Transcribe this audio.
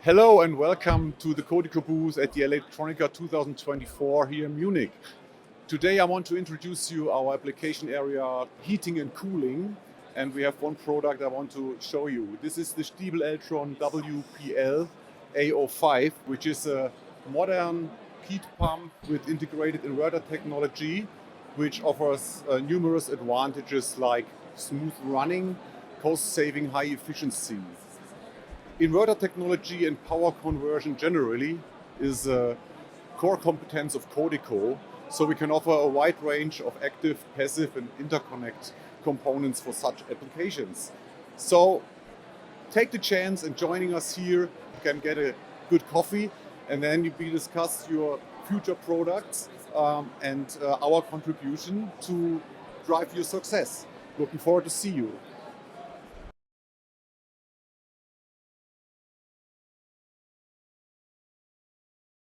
Hello and welcome to the CODICO booth at the Electronica 2024 here in Munich. Today I want to introduce you our application area heating and cooling, and we have one product I want to show you. This is the Stiebel Eltron WPL A05, which is a modern heat pump with integrated inverter technology, which offers numerous advantages like smooth running, cost-saving, high efficiency. Inverter technology and power conversion generally is a core competence of CODICO, so we can offer a wide range of active, passive and interconnect components for such applications. So take the chance and joining us here, you can get a good coffee and then we discuss your future products and our contribution to drive your success. Looking forward to see you.